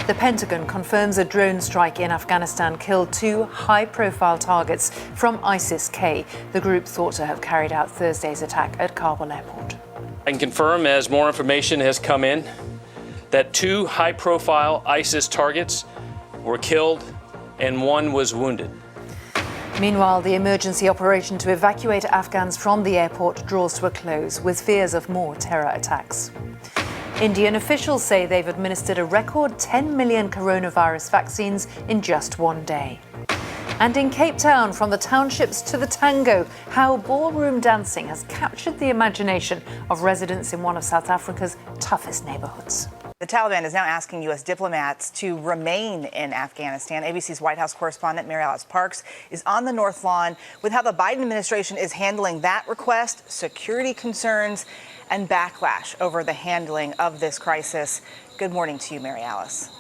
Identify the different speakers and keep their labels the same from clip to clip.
Speaker 1: The Pentagon confirms a drone strike in Afghanistan killed two high-profile targets from ISIS-K, the group thought to have carried out Thursday's attack at Kabul airport.
Speaker 2: I can confirm, as more information has come in, that two high-profile ISIS targets were killed and one was wounded.
Speaker 1: Meanwhile, the emergency operation to evacuate Afghans from the airport draws to a close, with fears of more terror attacks. Indian officials say they've administered a record 10 million coronavirus vaccines in just one day. And in Cape Town, from the townships to the tango, how ballroom dancing has captured the imagination of residents in one of South Africa's toughest neighborhoods.
Speaker 3: The Taliban is now asking U.S. diplomats to remain in Afghanistan. ABC's White House correspondent Mary Alice Parks is on the North Lawn with how the Biden administration is handling that request, security concerns, and backlash over the handling of this crisis. Good morning to you, Mary Alice.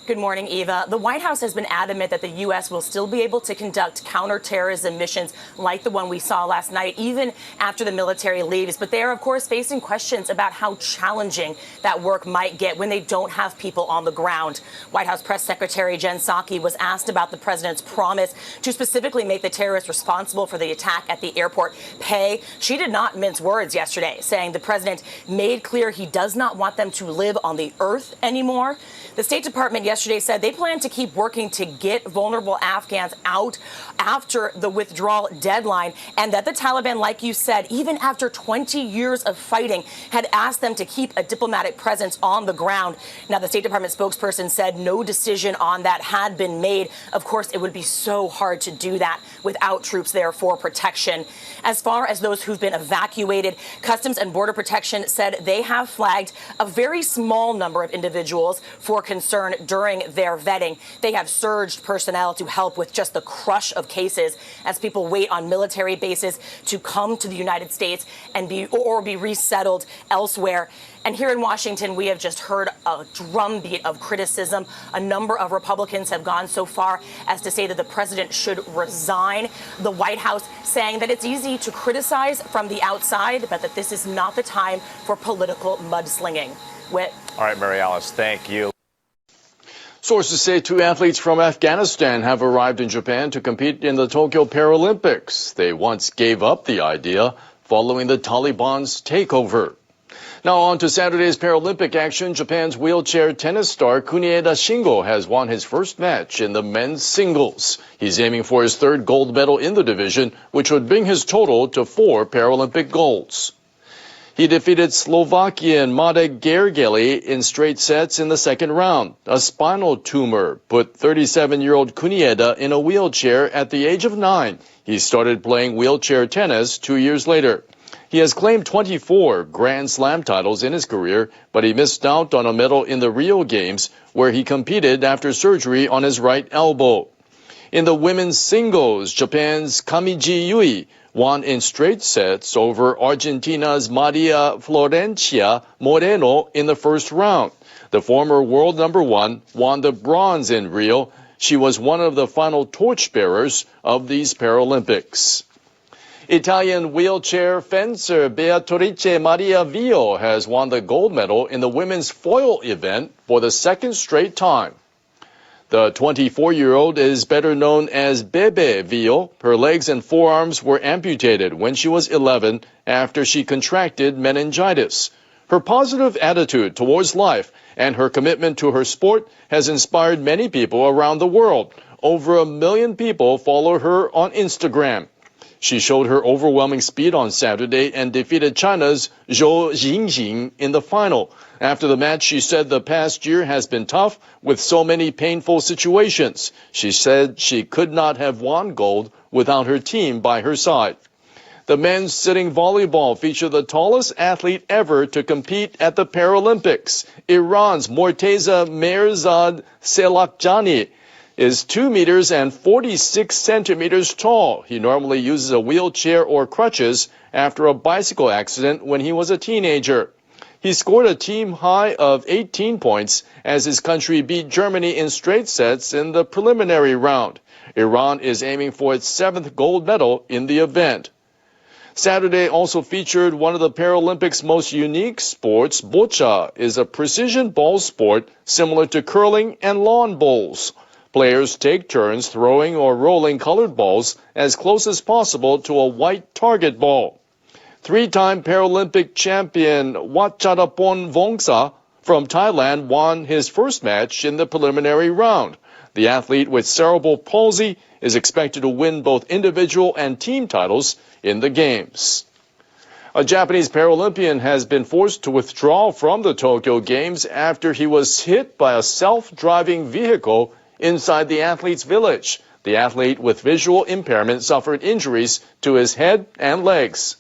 Speaker 4: Good morning, Eva. The White House has been adamant that the U.S. will still be able to conduct counterterrorism missions like the one we saw last night, even after the military leaves. But they are, of course, facing questions about how challenging that work might get when they don't have people on the ground. White House Press Secretary Jen Psaki was asked about the president's promise to specifically make the terrorists responsible for the attack at the airport pay. She did not mince words yesterday, saying the president made clear he does not want them to live on the earth anymore. The State Department yesterday said they plan to keep working to get vulnerable Afghans out after the withdrawal deadline, and that the Taliban, like you said, even after 20 years of fighting, had asked them to keep a diplomatic presence on the ground. Now, the State Department spokesperson said no decision on that had been made. Of course, it would be so hard to do that without troops there for protection. As far as those who've been evacuated, Customs and Border Protection said they have flagged a very small number of individuals for concern during their vetting. They have surged personnel to help with just the crush of cases as people wait on military bases to come to the United States and be resettled elsewhere. And here in Washington, we have just heard a drumbeat of criticism. A number of Republicans have gone so far as to say that the president should resign. The White House saying that it's easy to criticize from the outside, but that this is not the time for political mudslinging. Whit.
Speaker 5: All right, Mary Alice, thank you.
Speaker 6: Sources say two athletes from Afghanistan have arrived in Japan to compete in the Tokyo Paralympics. They once gave up the idea following the Taliban's takeover. Now on to Saturday's Paralympic action. Japan's wheelchair tennis star Kunieda Shingo has won his first match in the men's singles. He's aiming for his third gold medal in the division, which would bring his total to 4 Paralympic golds. He defeated Slovakian Marek Gergely in straight sets in the second round. A spinal tumor put 37-year-old Kunieda in a wheelchair at the age of 9. He started playing wheelchair tennis 2 years later. He has claimed 24 Grand Slam titles in his career, but he missed out on a medal in the Rio Games, where he competed after surgery on his right elbow. In the women's singles, Japan's Kamiji Yui won in straight sets over Argentina's Maria Florencia Moreno in the first round. The former world number 1 won the bronze in Rio. She was one of the final torchbearers of these Paralympics. Italian wheelchair fencer Beatrice Maria Vio has won the gold medal in the women's foil event for the second straight time. The 24-year-old is better known as Bebe Vio. Her legs and forearms were amputated when she was 11 after she contracted meningitis. Her positive attitude towards life and her commitment to her sport has inspired many people around the world. Over 1 million people follow her on Instagram. She showed her overwhelming speed on Saturday and defeated China's Zhou Jingjing in the final. After the match, she said the past year has been tough with so many painful situations. She said she could not have won gold without her team by her side. The men's sitting volleyball featured the tallest athlete ever to compete at the Paralympics. Iran's Morteza Mehrzad Selakjani is 2 meters and 46 centimeters tall. He normally uses a wheelchair or crutches after a bicycle accident when he was a teenager. He scored a team high of 18 points as his country beat Germany in straight sets in the preliminary round. Iran is aiming for its 7th gold medal in the event. Saturday also featured one of the Paralympics' most unique sports. Boccia is a precision ball sport similar to curling and lawn bowls. Players take turns throwing or rolling colored balls as close as possible to a white target ball. Three-time Paralympic champion Wacharapon Vongsa from Thailand won his first match in the preliminary round. The athlete with cerebral palsy is expected to win both individual and team titles in the Games. A Japanese Paralympian has been forced to withdraw from the Tokyo Games after he was hit by a self-driving vehicle inside the athlete's village. The athlete with visual impairment suffered injuries to his head and legs.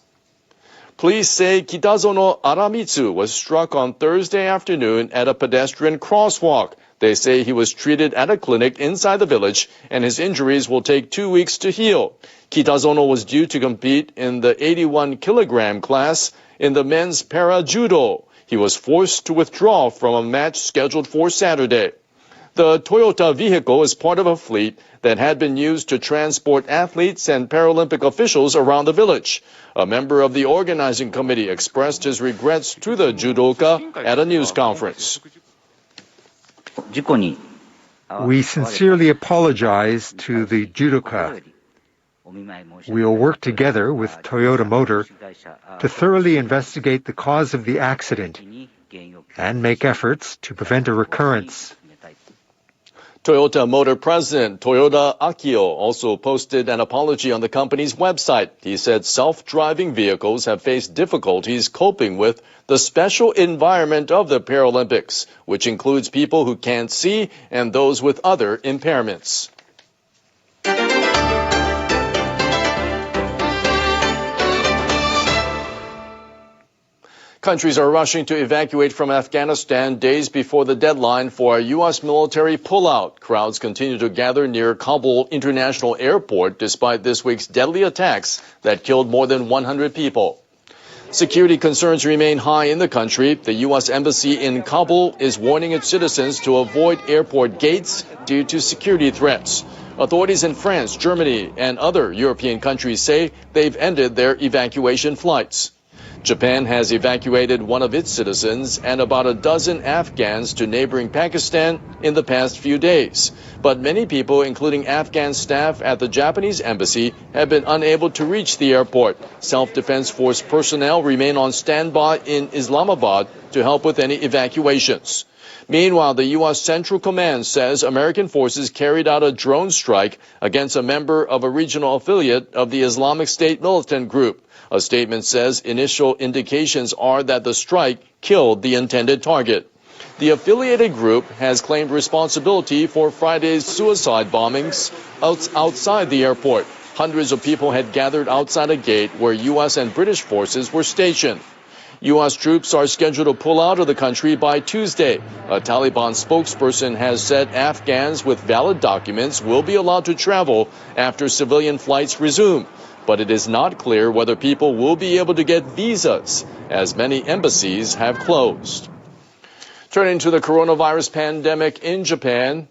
Speaker 6: Police say Kitazono Aramitsu was struck on Thursday afternoon at a pedestrian crosswalk. They say he was treated at a clinic inside the village and his injuries will take 2 weeks to heal. Kitazono was due to compete in the 81-kilogram class in the men's para-judo. He was forced to withdraw from a match scheduled for Saturday. The Toyota vehicle is part of a fleet that had been used to transport athletes and Paralympic officials around the village. A member of the organizing committee expressed his regrets to the judoka at a news conference.
Speaker 7: We sincerely apologize to the judoka. We will work together with Toyota Motor to thoroughly investigate the cause of the accident and make efforts to prevent a recurrence.
Speaker 6: Toyota Motor President Toyoda Akio also posted an apology on the company's website. He said self-driving vehicles have faced difficulties coping with the special environment of the Paralympics, which includes people who can't see and those with other impairments. Countries are rushing to evacuate from Afghanistan days before the deadline for a U.S. military pullout. Crowds continue to gather near Kabul International Airport despite this week's deadly attacks that killed more than 100 people. Security concerns remain high in the country. The U.S. Embassy in Kabul is warning its citizens to avoid airport gates due to security threats. Authorities in France, Germany, and other European countries say they've ended their evacuation flights. Japan has evacuated one of its citizens and about a dozen Afghans to neighboring Pakistan in the past few days. But many people, including Afghan staff at the Japanese embassy, have been unable to reach the airport. Self-Defense Force personnel remain on standby in Islamabad to help with any evacuations. Meanwhile, the U.S. Central Command says American forces carried out a drone strike against a member of a regional affiliate of the Islamic State militant group. A statement says initial indications are that the strike killed the intended target. The affiliated group has claimed responsibility for Friday's suicide bombings outside the airport. Hundreds of people had gathered outside a gate where U.S. and British forces were stationed. U.S. troops are scheduled to pull out of the country by Tuesday. A Taliban spokesperson has said Afghans with valid documents will be allowed to travel after civilian flights resume. But it is not clear whether people will be able to get visas, as many embassies have closed. Turning to the coronavirus pandemic in Japan,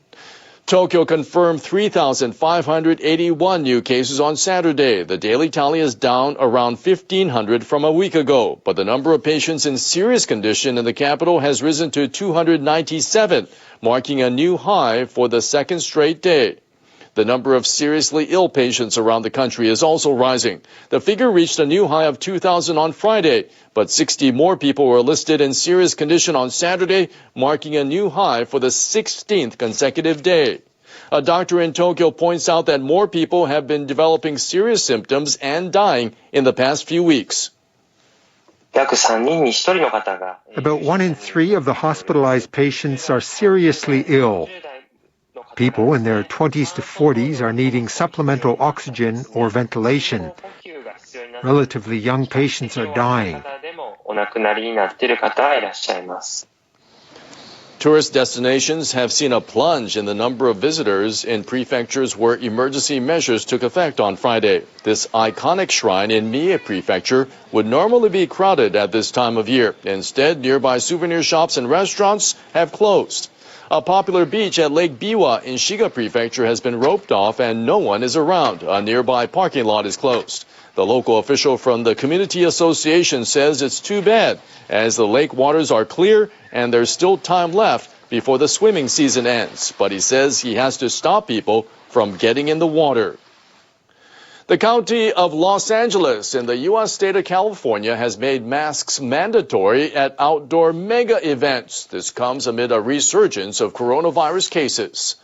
Speaker 6: Tokyo confirmed 3,581 new cases on Saturday. The daily tally is down around 1,500 from a week ago, but the number of patients in serious condition in the capital has risen to 297, marking a new high for the second straight day. The number of seriously ill patients around the country is also rising. The figure reached a new high of 2,000 on Friday, but 60 more people were listed in serious condition on Saturday, marking a new high for the 16th consecutive day. A doctor in Tokyo points out that more people have been developing serious symptoms and dying in the past few weeks.
Speaker 7: About 1 in 3 of the hospitalized patients are seriously ill. People in their 20s to 40s are needing supplemental oxygen or ventilation. Relatively young patients are dying.
Speaker 6: Tourist destinations have seen a plunge in the number of visitors in prefectures where emergency measures took effect on Friday. This iconic shrine in Mie Prefecture would normally be crowded at this time of year. Instead, nearby souvenir shops and restaurants have closed. A popular beach at Lake Biwa in Shiga Prefecture has been roped off and no one is around. A nearby parking lot is closed. The local official from the community association says it's too bad, as the lake waters are clear and there's still time left before the swimming season ends. But he says he has to stop people from getting in the water. The county of Los Angeles in the U.S. state of California has made masks mandatory at outdoor mega events. This comes amid a resurgence of coronavirus cases.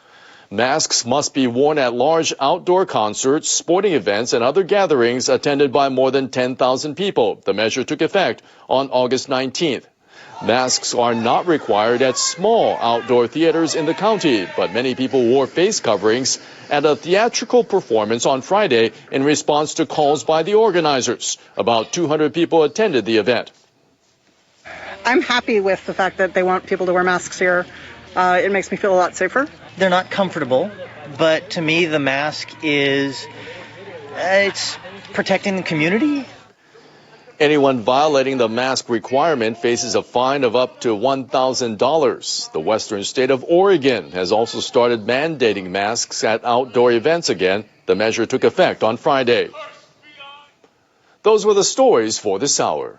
Speaker 6: Masks must be worn at large outdoor concerts, sporting events, and other gatherings attended by more than 10,000 people. The measure took effect on August 19th. Masks are not required at small outdoor theaters in the county, but many people wore face coverings at a theatrical performance on Friday in response to calls by the organizers. About 200 people attended the event.
Speaker 8: I'm happy with the fact that they want people to wear masks here. It makes me feel a lot safer.
Speaker 9: They're not comfortable, but to me the mask is, it's protecting the community.
Speaker 6: Anyone violating the mask requirement faces a fine of up to $1,000. The western state of Oregon has also started mandating masks at outdoor events again. The measure took effect on Friday. Those were the stories for this hour.